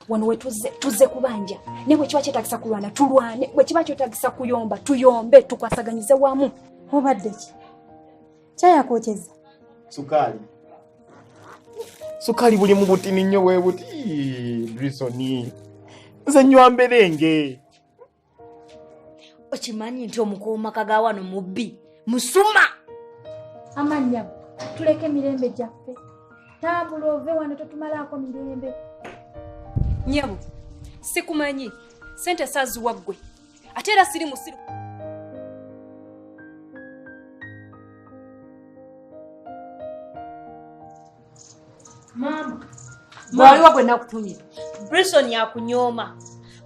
Wano we tuze kubanja ne bwe kiba kyetagisa kulwana tulwane bwe kiba kyetagisa kuyomba tuyombe tukwasaganyize wamu. Obadde ki kyaya kocheza sukali buli mu butini nnyo we buti Brisoni nze nnywa mberenge. Okimanyi nti omukooma kagawano mubbi musuma. Amanya tuleke mirembe gyaffe tambula ove wano totumalako mirembe. Nyabu sikumanyi sente saziwa ggwe ate era siri musiru. Mama Mwaliwa gwe nakutumira Brisoni yakunyooma.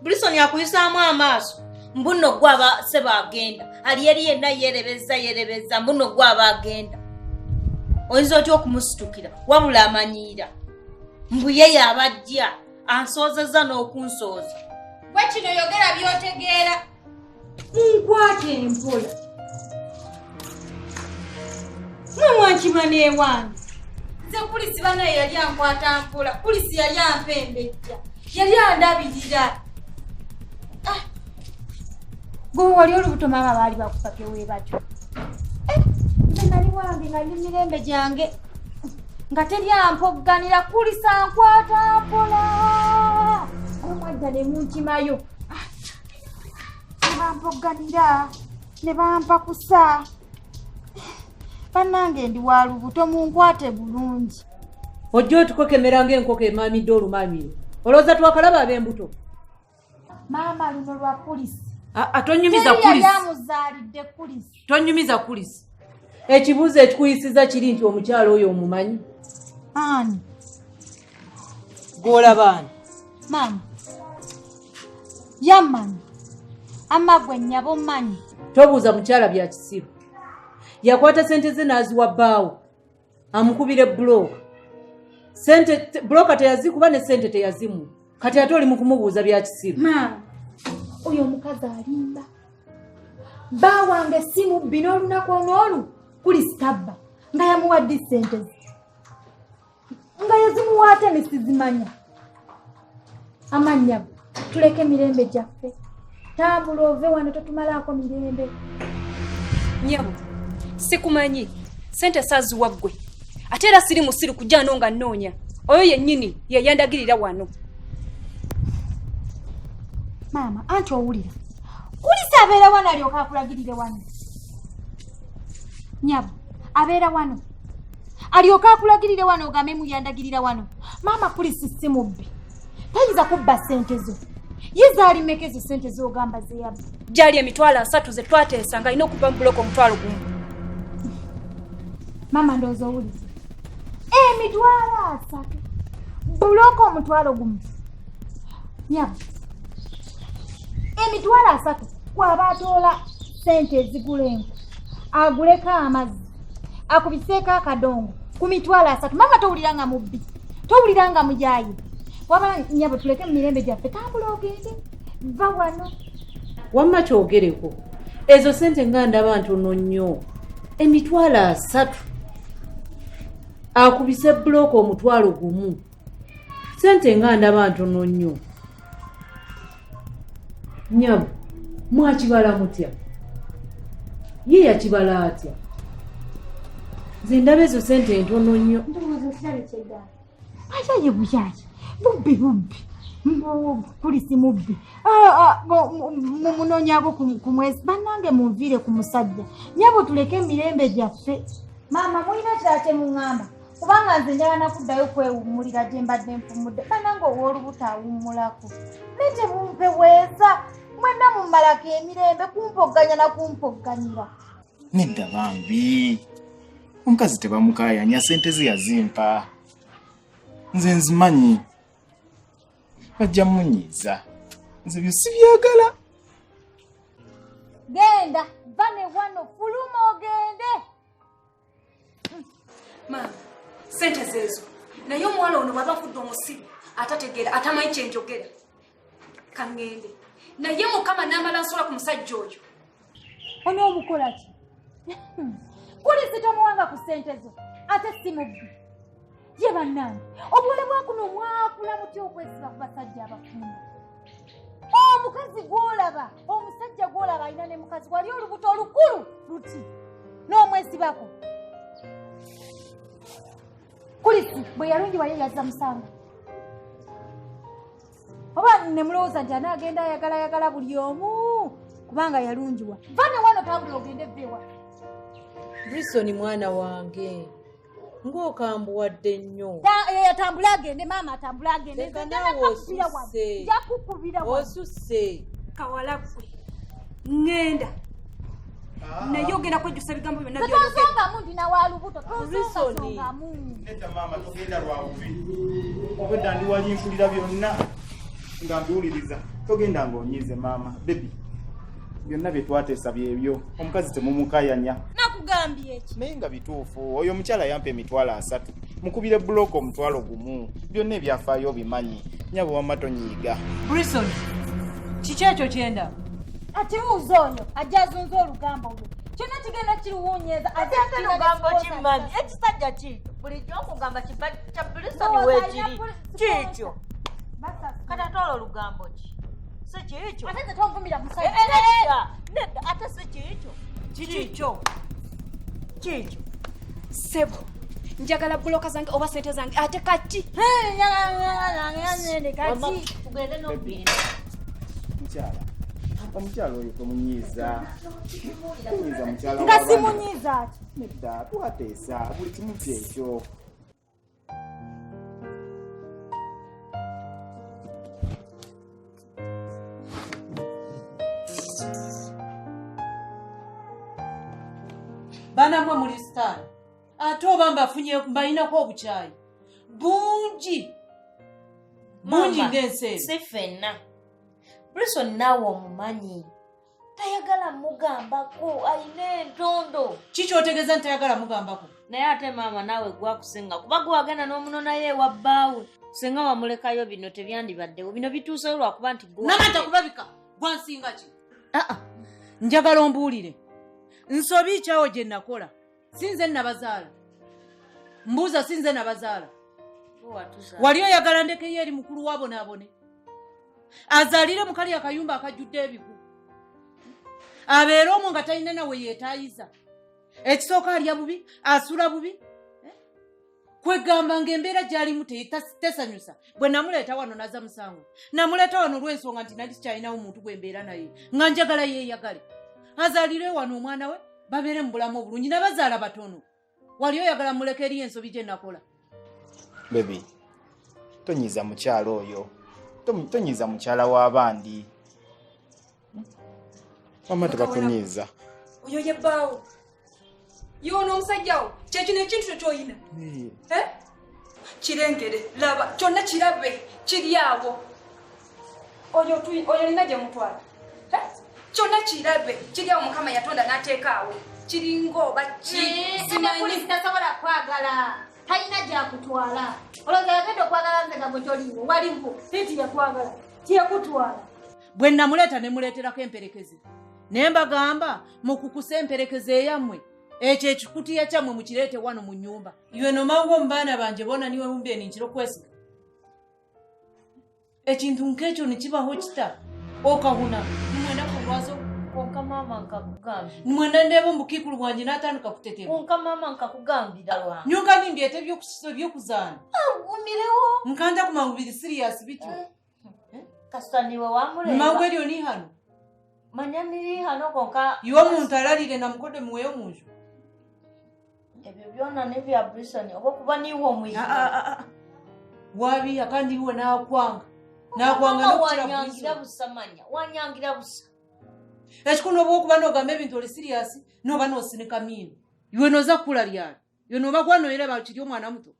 Brisoni yakuyisaamu amaaso. Mbuno gwaba seba agenda. Ali yeri yenna yerebeza mbuno gwaba agenda. Oyinza otya okumusitukira wabula amanyiira. Mbu ye yabajja ansoozezza n'okunsooza. Bwe kino yogera by'otegeera. Nkwate empola. Mwankimane ewange. Nze kulisi banaye yali ankwata mpola. Kulisi yali ampembejja. Yali andabirira. Gwe wali olubuto mama baali bakupake webatyo. Nze nali wange nga ndi mirembe gyange nga teri ampogganira kulisa nkwata mpola. Omwajja ne munkimayo. Bampogganira ne bampakusa. Bannange ndi wa lubuto munkwate bulungi. Ojjo tukokemera ng'enkoko emaamidde olumamiro. Olowooza twakalaba ab'embuto? Maama luno lwa kulisi. Tonyumiza kulisi. Yamuzaalidde kulisi. Tonyumiza kulisi. Ekibuuzo ekikuyisiza kiri nti omukyalo oyo omumanyi? Ani? Gw'olaba ani? Maama. Yammanyi. Amagwe nnyabo mmanyi. Tobuuza mukyala bya kisiru. Yakwata sente ze n'aziwa bbaawo. Amukubire bulooka. Sente bulooka teyazikuba ne sente teyazimu. Kati ate oli mu kumubuuza bya kisiru. Maama. Oyo omukazi alimba. Bba wange si mubbi n'olunaku olw'olu kulisi tabba nga yamuwadde sente ze. Nga yazimuwa ate ne sizimanya. Amannya tuleke mirembe gyaffe. Tambula ove wano totumalako mirembe. Nyabu sikumanyi sente saziwa ggwe ate era siri musiru kujja nga nnoonya. Oyo yennyini ye yandagirira wano. Maama anti owulira kulisi abeera wano alyoka akulagirire wano. Nyabu abeera wano alyoka akulagirire wano ogambe muyandagirira wano. Maama kulisi si mubbi tayinza kubba sente zo. Yizaalimeka ezo sente z'ogamba zeyabba. Gyali emitwalo 3 ze twateesa nga alina okuva mu buloko omutwalo gumu. Maama ndowooza owuliza. Emitwalo 3 buloko omutwalo gumu. Nyabu emitwalo 3 kwaba atoola sente ezigula enku aguleko amazzi akubiseeko akadongo ku mitwalo 3. Maama towulira nga mubbi towulira nga mujaayi. Waba nnyabo tuleke mu mirembe gyaffe tambula ogende va wano. Wamma kyogereko ezo sente nga ndaba ntono nnyo. Emitwalo 3 akubise bulooka omutwalo gumu. Sente nga ndaba ntono nnyo. Nyabu mwakibala mutya? Ye yakibala atya? Nze ndaba ezo sente ntono nnyo. Ndowooza kirale kyegala. Ajaye buyaye bubbi kulisi mubbi. Munoonyabo ku mwezi bannange munviire ku musajja. Nyabo tuleke emirembe gyaffe. Maama mulina kirala kye muŋŋamba kubanga nze njala nakuddayo kwewummulira gye mbadde nfumudde banange ow'olubuto awummulako naye temumpeweeza mwenna mummalako emirembe kumpogganya na kumpogganyira. Nedda bambi omukazi tebamukayanya, sente ze yazimpa nze nzimanyi bajja munyiiza nze byo sibyagala. Genda bane wano fuluma ogende. Maama, sente zeezo naye omuwala ono bw'aba afudde omusiru atategeera atamanyi kyenjogera kaŋŋende naye mukama n'amala nsola ku musajja oyo. Onoomukola ki? Kulisi tomuwanga ku ssente zo ate si mubbi. Ye bannange obuwole bwakuno mwakula mutya okwesiba ku basajja abafumba. Omukazi gw'olaba omusajja gw'olaba alina ne mukazi wali olubuto olukulu luti n'omwesibako. Kulisi bwe yalungiwa ye yazza musango oba ne mulowooza nti anaagenda ayagala buli omu kubanga yalungiwa. Vane wano tambula ogende vveewa. Brisoni mwana wange ng'okambuwadde nnyo. Atambula agende maama, atambula agende. Leka naawe osusse. Jakukubira wa. Osusse. Kawala ggwe ŋŋenda naye ogenda kwejjusa ebigambo byonna byonsongamu ndina wa lubuto Brisoni. Nedda maama togenda lwawubi obwedda ndi wali mpulira byonna nga mbiwuliriza. Togenda ng'onyiize maama. Bebi byonna bye twateesa byebyo omukazi temumukayanya. Nakugambye eki Naye nga bituufu oyo omukyala yampa emitwalo 3 mukubire bulooka omutwalo gumu byonna ebyafaayo bimanyi nyabo wamma tonyiiga. Brisoni kiki ekyo kyenda? akibuuza oyo ajja azunza olugambo lwe kyonna kigenda kiruwuunyeeza ate lugambo kimami ekisajja kiito bulijjo okugamba kya Brisoni weekiri kiikyo kati ate olwo olugambo ki si kiikyo ate tetonvumira musajja nedda ate si kiikyo kiikyo kiikyo Sebo njagala buloka zange oba sente zange ate kati tugende n'ogenda Omukyala oyo tomunyiiza. Tonyiiza mukyala nga simunyiiza ati nedda twateesa buli kimu kyekyo. Banamwe muli sitaani ate oba mbalinako obukyayi bungi ng'enseeri. si ffenna Brisoni naawe omumanyi tayagala mugambako alina entondo. Kiki otegeeza nti tayagala mugambako? Naye ate maama naawe gwakusinga kuba gwagenda n'omunonayo ewa bbaawe singa wamulekayo bino tebyandibaddewo bino bituuseyo lwakuba nti namata kulabika gwansinga ki? Njagala ombuulire nsobi kyawo gye nakola sinze nabazaala mbuuza sinze nabazaala wali oyagala ndekeyo eri mukulu wabonaabone azaalire mu kali akayumba akajjudde ebiku abeere omwo nga talina nawe yeetaayiza ekisooka alya bubi asula bubi kwegamba ng'embeera gy'alimu tesanyusa bwe namuleeta wano naza musango namuleeta wano olw'ensonga nti nali sikyalinawo muntu gwe mbeera naye nga njagala yeeyagale azaalire wano omwana we babeere mu bulamu obulungi nabazaala batono wali oyagala muleka eri ensobi gye nakola. Bebi tonyiiza mukyala oyo tonyiiza mukyala w'abandi mama tebakunyiiza. oyo ye bbaawo yoona omusajjawo kyekino ekintu kyoyina kirengere laba kyonna kirabe kiri awo oyo olina gye mutwala kyonna kirabe kiri awo mukama yatonda n'ateeka awo kiringa oba simanyi tasobola kwagala talina gyakutwala olowooza yagenda okwagala nze nga gwe toliwo waliwo siti yakwagala tiyakutwala. Bwe namuleeta ne muleeterako emperekeze naye mbagamba mukukusa emperekeze eyammwe ekyo ekikutiya kyammwe mukireete wano mu nnyumba iwe nomangu omu baana bange boona niwe mumbeeni nkira okwesiga ekintu nk'ekyo ne kibaho kita okahuna nimwenda kulwazo konka maama nkakugambira nimwenda ndeeba omukiikulu bwange n'atandika kutetema konka maama nkakugambira lwange nyunga nimbyete ebyokuzaana agumirewo nkanda ku mangubiri siriyasi bityo kasita niwe wamuleba mangu eryo ni hano manya niri hano konka iwe omuntu alalire namukode muweyo munju ebyo byonna nebya Brisani oba kuba niwe omuyigga wabi akandi iwe nakwanga wanyangira busa manya wanyangira busa ekikuno oba okuba nogamba ebintu oli siriasi noba nosinika miino iwe noza kukula lyali yo noba gwanoyeraba kiri omwana muto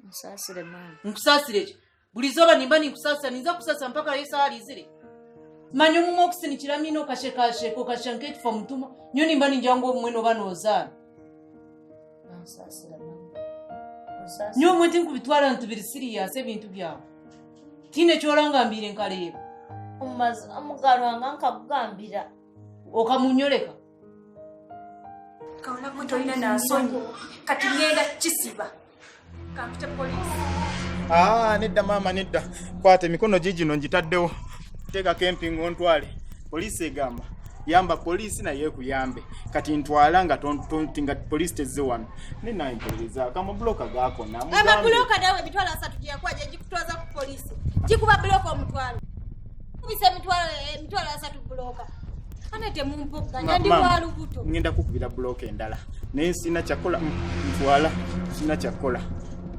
nsasire maama nkusaasire ekyo buli zoba nimba ninkusaasira ninza kusaasira mpaka yesawa alizire manya omumwe okusinikira miino okashekasheka okashanka ekifa mutuma nyo nimba ninjanga omumwe noba nozaana nsasire maama nyo omwe tinkubitwala ntubiri siriasi ebintu byawe tine kyolangambire nkaleeba omumazi amugalo wange nkakugambira okamunyoleka kaona gwe tolina nansonyi kati ngenda kisiba kampita polisi. Nedda maama nedda. Kwata emikono gigino ngitaddewo. Teeka camping ontwale. Polisi egamba. Yamba polisi na yekuyambe. Kati ntwala nga tontinga polisi tezze wano. Nina impeleza kama bloka gako na mugambe. Ama bloka dawe mitwala 3 giyakwaje gikutwaza ku polisi. Gikuba bloka omutwalo. Kubise mitwala 3 bloka. Anete mumpoga ndi walu buto. Ngenda kukubira bloka endala. Naye sina chakola ntwala. Sina chakola.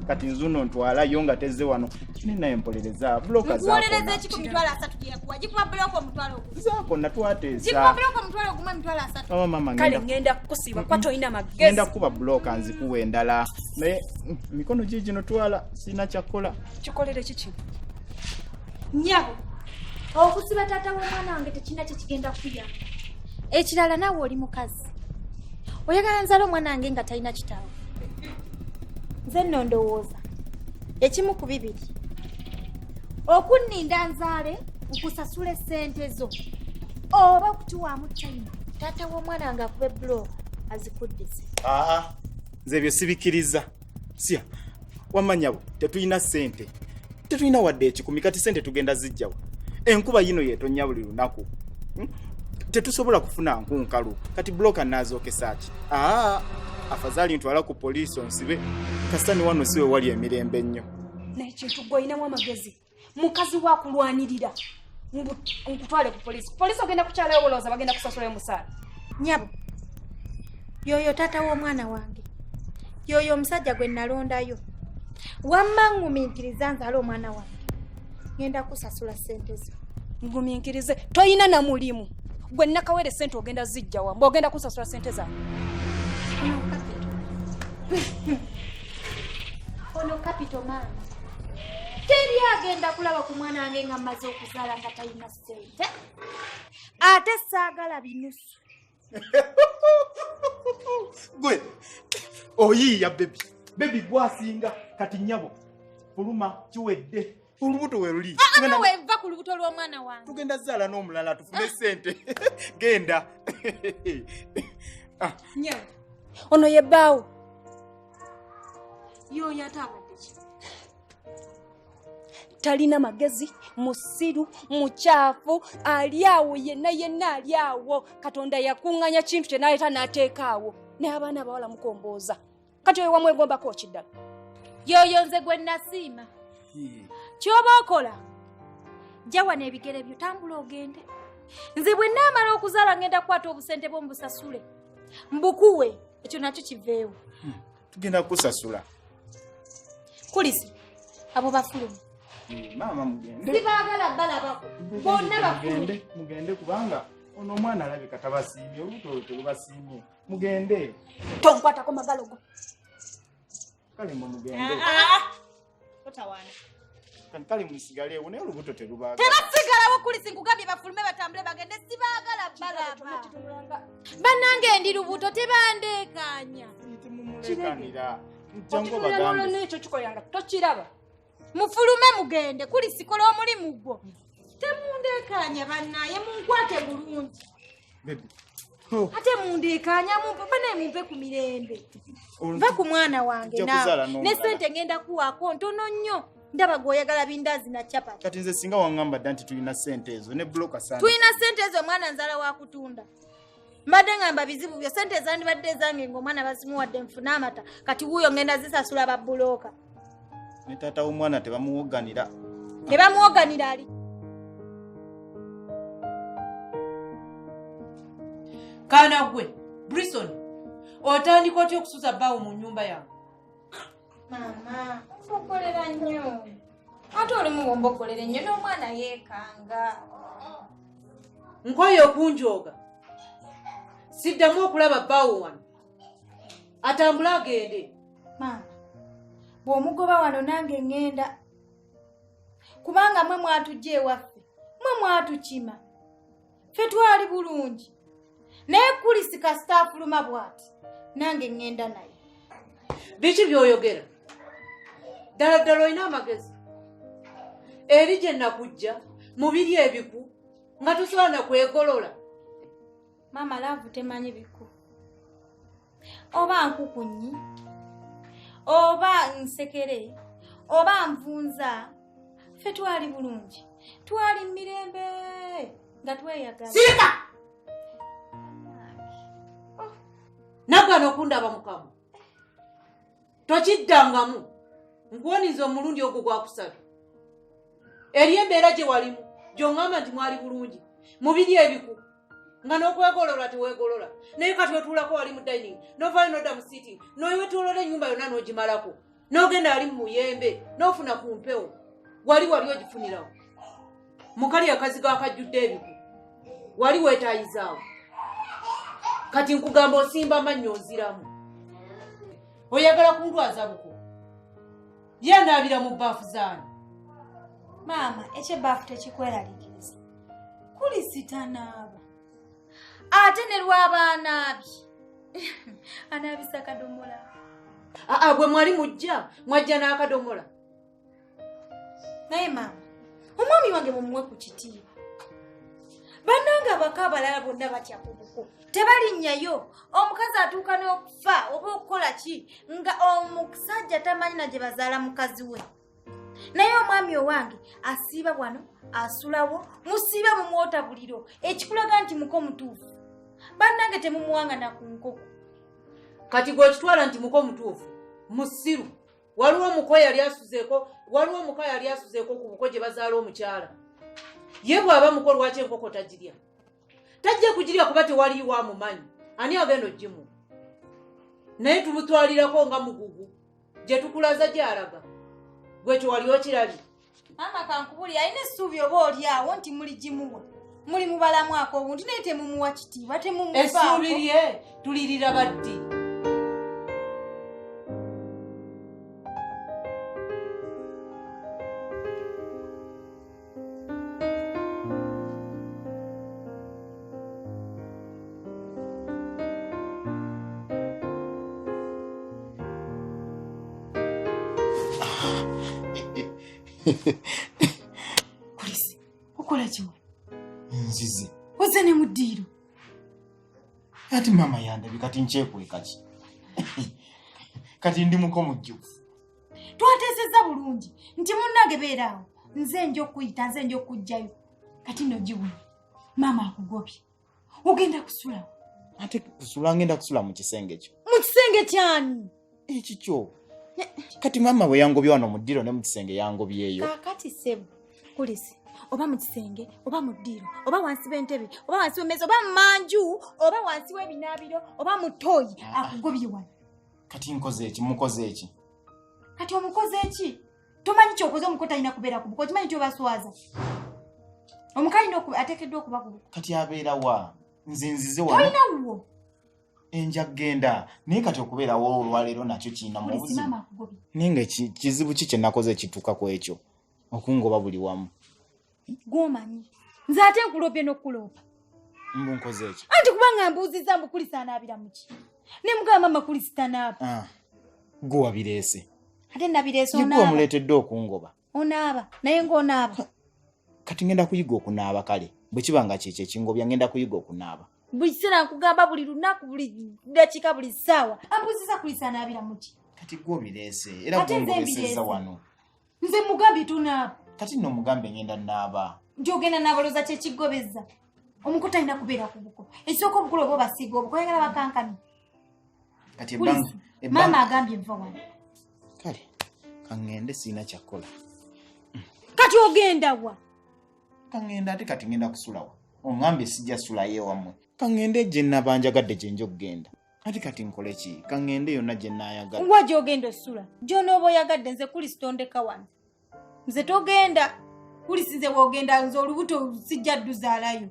Kati nzuno ntwala yonga tezze wano. Nina empoleza bloka zako. Muoleleze chiko mitwala 3 giyakwa. Gikuba bloka omutwalo. Zako natwateza. Gikuba bloka omutwalo guma mitwala 3. Mama kale ngenda kusiba kwa toina magezi. Ngenda kuba bloka nzikuwe endala. Naye mikono gigino twala sina chakola. Kikolere kiki? Nyabo. Okusiba tata w'omwana wange tekina kye kigenda kuyamba. Ekirala nawe oli mukazi. Oyagala nzala omwana wange nga talina kitaawe. Nze nno ndowooza. Ekimu ku bibiri. Okunninda nzaale nkusasule ssente zo. Oba kutuwaamu China. Tata w'omwana wange akube block azikuddise. Nze ebyo sibikiriza. Sia. Wamanyabo tetuyina ssente. Tetuyina wadde ekikumi kati ssente tugenda zijjawa. Enkuba yino yetonnya buli lunaku. Tetusobola kufuna nkunkalu. Kati bloka nazookesa ati. Afadhali ntwala ku polisi onsibe. Kasitani wano siwe wali emirembe nnyo. N'ekintu gw'olinamu amagezi. Mukazi wa kulwanirira. Nkutwale ku polisi. Polisi ogenda kukyalayo bolooza bagenda kusasulayo musaala. Nyabo. Yoyo tata w'omwana wange. Yoyo omusajja gwe nalondayo. Wamma ngumiikiriza nzala omwana wange. Ngenda kusasula ssente zo. Ngumiikirize. Toyina na mulimu. Gwe nakawere ssente ogenda zijjawa. Mbo ogenda kusasula ssente zange. Ono kapito mama. Teri agenda kulaba ku mwana wange nga mmaze okuzaala nga talina ssente. Ate saagala binusu. Gwe. Oyiya baby. Baby gwasinga kati nyabo. Fuluma kiwedde. Olubuto we luli. Ana weva ku lubuto lw'omwana wange. Tugenda zaala n'omulala tufune ssente. Genda. Nyawo. Ono ye baawo. Yoyo atabadde ki? Talina magezi, musiru, muchafu, aliawo yenna aliawo. Katonda yakunganya kintu kye naleta n'ateekaawo. Ne abaana abawala mukomboza. Kati oyo wamwegomba ko kiddala. Yoyo nze gwe nasiima. Kyoba okola. Jawa n'ebigere byo tambula ogende. Nze bwe naamala okuzaala ngenda kukwata obusente bw'ombusasule. Mbukuwe ekyo nakyo kiveewo. Tugenda kusasula. Kulisi abo bafulumu. Mama mugende. Sibaagala balabako. Bonna bafulumu. Mugende kubanga ono omwana alabika tabasiimye olubuto telubasiimye. Mugende. Tonkwatako magalogo. Kale mugende. Totawana. Kale musigaleewo naye olubuto terubaaga. Tebasigalawo Kulisi nkugambye bafulume batambule bagende sibaagala balaba. Bannange ndi lubuto tebandeekaanya. Timumulekanira. Jango Bagambe. bagambe. N'ekyo kikoyanga tokiraba. Mufulume mugende Kulisi kola omulimu gwo. Temundeekaanya bannaye munkwate bulungi. Baby. Ate mundeekaanya mumpe ku mirembe. Va ku mwana wange naawe. Ne ssente ngenda kuwaako ntono nnyo. Ndaba gw'oyagala bindaazi na chapati. Kati nze singa wangamba dda nti tulina ssente ezo ne bloka sana. Tulina ssente ezo omwana nzala wa kutunda. Mbadde ngamba bizibu byo ssente zandibadde ezange ng'omwana bazimuwadde nfuna amata. Kati wuuyo ngenda zisasula babbulooka. Ne taata w'omwana tebamuwoganira. Ne bamuwoganira ali. Kaana gwe, Brison. otandika otya okusuza bbaawo mu nnyumba yange? Mama, mbokolera nnyo. Ate oli mubombokolera nnyo n'omwana yeekanga. Nkoye okunjooga. Siddamu okulaba bbaawo wano. Atambule agende. Mama, bw'omugoba wano nange ngenda. Kubanga mwe mwatujja ewaffe, mwe mwatukima. Ffe twali bulungi. Naye Kulisi kasita afuluma bw'ati, nange ngenda naye. Biki by'oyogera? Ddala ddala olina amagezi. Eri gye nakujja mu biri ebiku nga tosaana kwegolola. Mama laavu temanyi biku. Oba nkukunyi, oba nsekere, oba nvunza, ffe twali bulungi. Twali mirembe nga tweyagala. Sirika! Nagano okundaba mukamu. Tokiddangamu. Nkuwoniza omulundi ogwo gwakusatu. Eri embeera gye walimu gy'oŋŋamba nti mwali bulungi mu biri ebiku nga n'okwegolola teweegolola. Naye kati otuulako wali mu dining n'ovaayo n'odda mu sitting n'oyewetoolola ennyumba yonna n'ogimalako n'ogenda ali mu muyembe n'ofuna ku mpewo wali ogifunirawo. Mukali akazigo akajjudde ebiku wali weetaayizaawo. Kati nkugamba osimba amannyo oziramu. Oyagala kundwaza buko. Ye anaabira mu bbaafu zaani. Mama, ekyebbafu tekikweraliikiriza. Kulisi tanaaba. Ate ne lw'abaanaabi. Anaabisa akadomola. Bwe mwali mujja mwajja n'akadomola. Naye mama, omwami wange mumuwe ku kitiibwa. Bannange abaka abalala bonna batya ku buko. Tebalinnyayo. Omukazi atuuka n'okufa oba okukola ki nga omusajja tamanyi na gye bazaala mukazi we. Naye omwami owange asiiba wano, asulawo, musiibe mumwota buliro. Ekikulaga nti muko mutuufu. Bannange temumuwanga na ku nkoko. Kati gw'okitwala nti muko mutuufu. Musiru. Waliwo omuko yali asuzeeko ku buko gye bazaala omukyala. Ye bw'aba muko lwaki enkoko tagirya? Tajja kugirya kuba tewaliiwo amumanyi. Ani agenda ogimu? Naye tumutwalirako nga mugugu. Gye tukulaza gy'alaga. Gwe tewali okirali. Mama kankubuli alina essuubi oba oli awo nti muli gimuwa. Muli mubalamwako obuntu naye temumuwa kitiibwa temumuvaako. Essuubi lye tulirira baddi. Kulisi, okola kiwe? Nzize. Ozze ne mu ddiiro. Ati mama yandabi kati nkyekwe ki? Kati ndi muko mujjufu. Twateesezza bulungi nti munnange beeraawo. Nze nja okuyita, nze nja okujjayo. Kati nno giwunya. Mama akugobye. Ogenda kusulawo. Ate kusula ngenda kusula mu kisenge kyo. Mu kisenge kyani? Ekikyo. Kati mama bwe yangobye wano mu ddiiro ne mu kisenge yangobyeyo. Kaakati ssebo. Kulisi, oba mu kisenge, oba mu ddiiro, oba wansi w'entebe, oba wansi w'emmeeza, oba mu manju, oba wansi w'ebinaabiro, oba mu ttooyi, akugobye wano. Kati nkoze eki, mukoze eki? Kati omukoze eki? Tomanyi kyokoze omuko talina kubeera ku buko, kimanyi kyobaswaza. Omukazi ateekeddwa okuba ku buko. Kati abeera wa? Nzinzize wano. Tolina wuwo. Enja genda. Naye kati okubeerawo olwaleero nakyo kirina mu Kulisi, mama buzibu. akugobye. Ninga kizibu ki kye nakoze ekituuka ku ekyo? Okungoba buli wamu. Gw'omanyi. Nze ate nkulopye n'okuloopa. Mbu nkoze eki? Anti kubanga mbuuzizza mbu Kulisi anaabira mu ki? Ne mugamba mama Kulisi tanaaba. Gwe wabireese. Ate nabireese Gwe onaaba. omuleetedde okungoba. Onaaba. Naye ng'onaaba. Kati ngenda kuyiga okunaaba kale. Bwe kiba nga kyekyo ekingobya ngenda kuyiga okunaaba. Buli kiseera nkugamba buli lunaku buli dakiika buli ssaawa. Ambuuzizza Kulisi anaabira mu ki? Kati gwe obireese. Era Ate gwe nze ongobeesezza mbireese. wano. Nze mugambye tonaaba. Kati nno mugambe ngenda naaba. Nti ogenda n'abalooza kyekigobezza. Omuko talina kubeera ku buko. Ekisooka obukulu oba obasiiga obuko oyagala bakankani. Kati Kulisi, maama agambye nva wano. Kale, kangende sina kyakola. Kati ogenda wa? Kangende ate kati ngenda kusulawa. Ongambye sijja sulayo wamwe. Kangende gye nabanjagadde gye nja okugenda. ati kati nkole ki kaŋŋende yonna gye nnaayagala wa gy'ogenda ossula gy'onooba oyagadde nze kulisi tondeka wano nze togenda kulisi nze bw'ogenda nze olubuto sijja dduzaalayo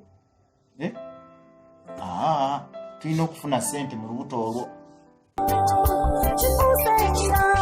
tulina okufuna ssente mu lubuto olwo Just